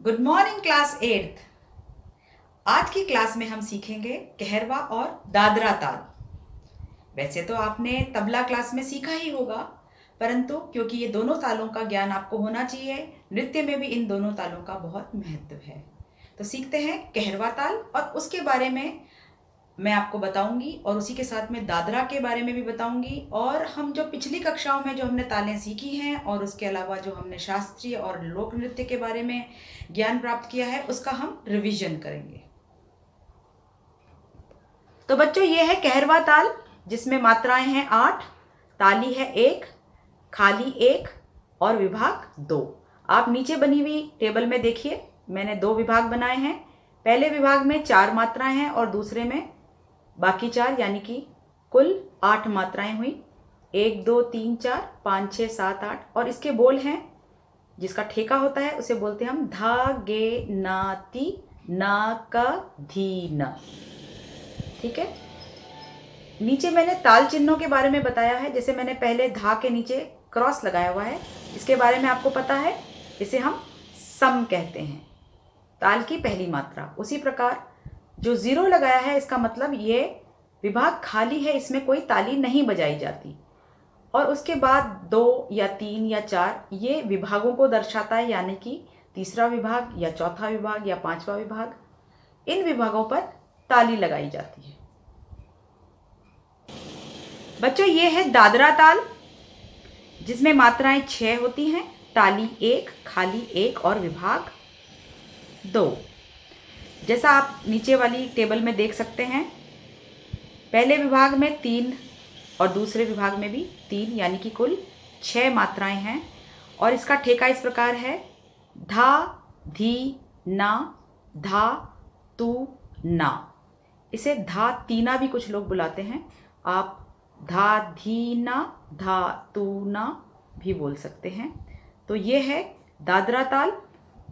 Good morning class 8th। आज की class में हम सीखेंगे कहरवा और दादरा ताल। वैसे तो आपने तबला क्लास में सीखा ही होगा, परंतु क्योंकि ये दोनों तालों का ज्ञान आपको होना चाहिए, नृत्य में भी इन दोनों तालों का बहुत महत्व है। तो सीखते हैं कहरवा ताल और उसके बारे में मैं आपको बताऊंगी और उसी के साथ में दादरा के बारे में भी बताऊंगी। और हम जो पिछली कक्षाओं में जो हमने तालें सीखी हैं और उसके अलावा जो हमने शास्त्रीय और लोक नृत्य के बारे में ज्ञान प्राप्त किया है उसका हम रिवीजन करेंगे। तो बच्चों, ये है कहरवा ताल जिसमें मात्राएं हैं 8, ताली है 1, खाली 1 और विभाग 2। आप नीचे बनी हुई टेबल में देखिए, मैंने 2 विभाग बनाए हैं। पहले विभाग में 4 मात्राएं हैं और दूसरे में बाकी 4, यानी कि कुल 8 मात्राएं हुई। 1 2 3 4 5 6 7 8। और इसके बोल हैं, जिसका ठेका होता है उसे बोलते हैं हम धा गे ना ती ना का धी न। ठीक है। नीचे मैंने ताल चिन्हों के बारे में बताया है। जैसे मैंने पहले धा के नीचे क्रॉस लगाया हुआ है, इसके बारे में आपको पता है, इसे हम सम कहते हैं, ताल की पहली मात्रा। उसी प्रकार जो 0 लगाया है, इसका मतलब ये विभाग खाली है, इसमें कोई ताली नहीं बजाई जाती। और उसके बाद 2 या 3 या 4 ये विभागों को दर्शाता है, यानी कि तीसरा विभाग या चौथा विभाग या 5वां विभाग। इन विभागों पर ताली लगाई जाती है। बच्चों, ये है दादरा ताल जिसमें मात्राएं 6 होती हैं, ताली 1, खाली 1 और विभाग 2। जैसा आप नीचे वाली टेबल में देख सकते हैं, पहले विभाग में 3 और दूसरे विभाग में भी 3, यानी कि कुल 6 मात्राएं हैं। और इसका ठेका इस प्रकार है, धा धी ना धा तू ना। इसे धा तीना भी कुछ लोग बुलाते हैं। आप धा धी ना धा तू ना भी बोल सकते हैं। तो ये है दादरा ताल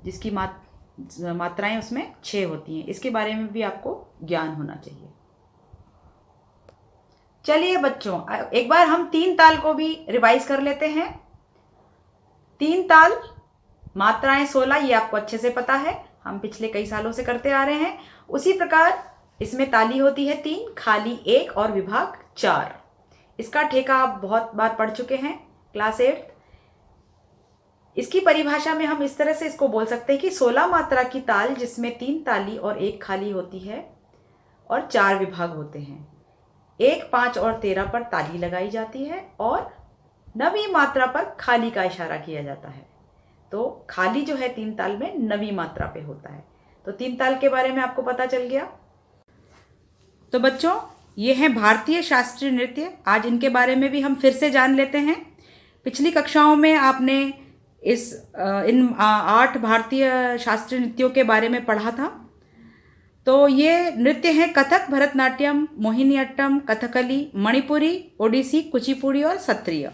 जिसकी मात्राएं उसमें 6 होती हैं। इसके बारे में भी आपको ज्ञान होना चाहिए। चलिए बच्चों, एक बार हम 3 ताल को भी रिवाइज कर लेते हैं। 3 ताल, मात्राएं 16, ये आपको अच्छे से पता है, हम पिछले कई सालों से करते आ रहे हैं। उसी प्रकार इसमें ताली होती है 3, खाली 1 और विभाग 4। इसका ठेका आप बहुत बार पढ़ चुके हैं क्लास 8। इसकी परिभाषा में हम इस तरह से इसको बोल सकते हैं कि 16 मात्रा की ताल जिसमें 3 ताली और 1 खाली होती है और 4 विभाग होते हैं। 1, 5 और 13 पर ताली लगाई जाती है और 9वीं मात्रा पर खाली का इशारा किया जाता है। तो खाली जो है 3 ताल में 9वीं मात्रा पे होता है। तो 3 ताल के बारे में आपको पता चल गया। तो बच्चों, ये है भारतीय शास्त्रीय नृत्य। आज इनके बारे में भी हम फिर से जान लेते हैं। पिछली कक्षाओं में आपने इन 8 भारतीय शास्त्रीय नृत्यों के बारे में पढ़ा था। तो ये नृत्य हैं कथक, भरतनाट्यम, मोहिनीअट्टम, कथकली, मणिपुरी, ओडिसी, कुचिपुड़ी और सत्रिय।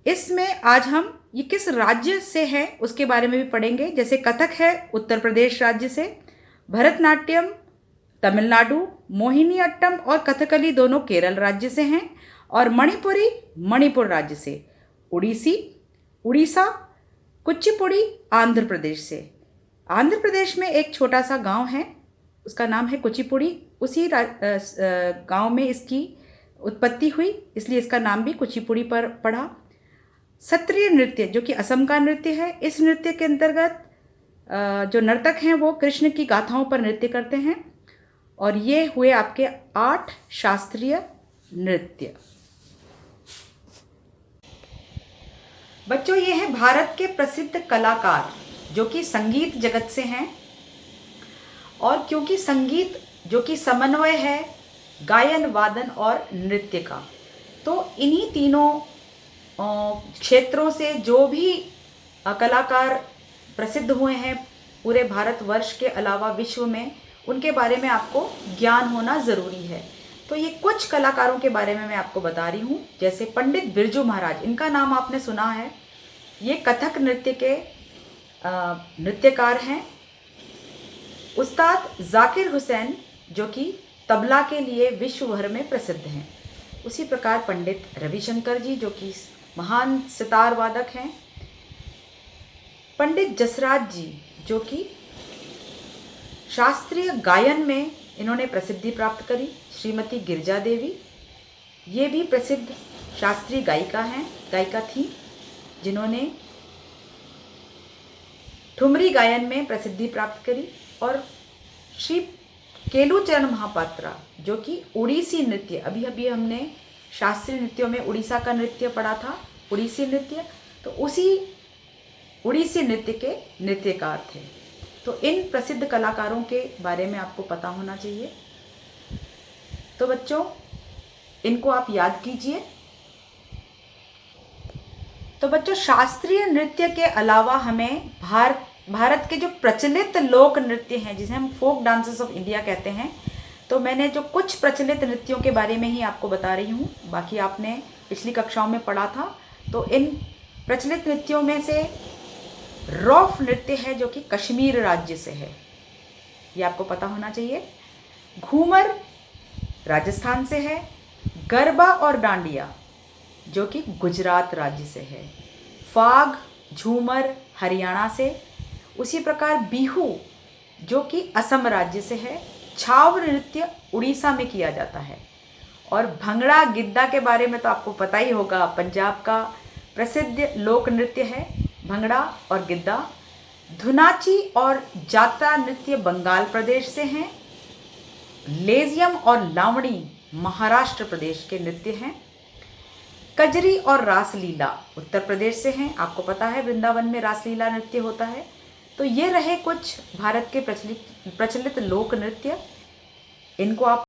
इसमें आज हम ये किस राज्य से है उसके बारे में भी पढ़ेंगे। जैसे कथक है उत्तर प्रदेश राज्य से, भरतनाट्यम तमिलनाडु, मोहिनीअट्टम और कथकली दोनों केरल राज्य से हैं, और मणिपुरी मणिपुर राज्य से, ओडिसी उड़ीसा, कुचिपुड़ी आंध्र प्रदेश से। आंध्र प्रदेश में एक छोटा सा गांव है, उसका नाम है कुचिपुड़ी। उसी गांव में इसकी उत्पत्ति हुई, इसलिए इसका नाम भी कुचिपुड़ी पर पड़ा। सत्रिय नृत्य जो कि असम का नृत्य है, इस नृत्य के अंतर्गत जो नर्तक हैं वो कृष्ण की गाथाओं पर नृत्य करते हैं। और ये हुए आपके 8 शास्त्रीय नृत्य। बच्चों, ये है भारत के प्रसिद्ध कलाकार जो कि संगीत जगत से हैं। और क्योंकि संगीत जो कि समन्वय है गायन, वादन और नृत्य का, तो इन्हीं तीनों क्षेत्रों से जो भी कलाकार प्रसिद्ध हुए हैं पूरे भारतवर्ष के अलावा विश्व में, उनके बारे में आपको ज्ञान होना ज़रूरी है। तो ये कुछ कलाकारों के बारे में मैं आपको बता रही हूँ। जैसे पंडित बिरजू महाराज, इनका नाम आपने सुना है। ये कथक नृत्य के नृत्यकार हैं। उस्ताद जाकिर हुसैन जो कि तबला के लिए विश्व भर में प्रसिद्ध हैं। उसी प्रकार पंडित रविशंकर जी जो कि महान सितार वादक हैं। पंडित जसराज जी, जो कि शास्त्रीय गायन में इन्होंने प्रसिद्धि प्राप्त करी। श्रीमती गिरजा देवी, ये भी प्रसिद्ध शास्त्रीय गायिका थी, जिन्होंने ठुमरी गायन में प्रसिद्धि प्राप्त करी। और श्री केलुचरण महापात्रा, जो कि उड़ीसी नृत्य, अभी हमने शास्त्रीय नृत्यों में उड़ीसा का नृत्य पढ़ा था, उड़ीसी नृत्य, तो उसी उड़ीसी नृत्य के नृत्यकार थे। तो इन प्रसिद्ध कलाकारों के बारे में आपको पता होना चाहिए। तो बच्चों, इनको आप याद कीजिए। तो बच्चों, शास्त्रीय नृत्य के अलावा हमें भारत के जो प्रचलित लोक नृत्य हैं, जिसे हम फोक डांसेस ऑफ इंडिया कहते हैं, तो मैंने जो कुछ प्रचलित नृत्यों के बारे में ही आपको बता रही हूँ, बाकी आपने पिछली कक्षाओं में पढ़ा था। तो इन प्रचलित नृत्यों में से रौफ नृत्य है, जो कि कश्मीर राज्य से है, ये आपको पता होना चाहिए। घूमर राजस्थान से है। गरबा और डांडिया, जो कि गुजरात राज्य से है। फाग, झूमर हरियाणा से। उसी प्रकार बिहू, जो कि असम राज्य से है। छाव नृत्य उड़ीसा में किया जाता है। और भंगड़ा गिद्दा के बारे में तो आपको पता ही होगा, पंजाब का प्रसिद्ध लोक नृत्य है भंगड़ा और गिद्दा। धुनाची और जात्रा नृत्य बंगाल प्रदेश से हैं। लेजियम और लावणी महाराष्ट्र प्रदेश के नृत्य हैं। कजरी और रासलीला उत्तर प्रदेश से हैं। आपको पता है वृंदावन में रासलीला नृत्य होता है। तो ये रहे कुछ भारत के प्रचलित लोक नृत्य। इनको आप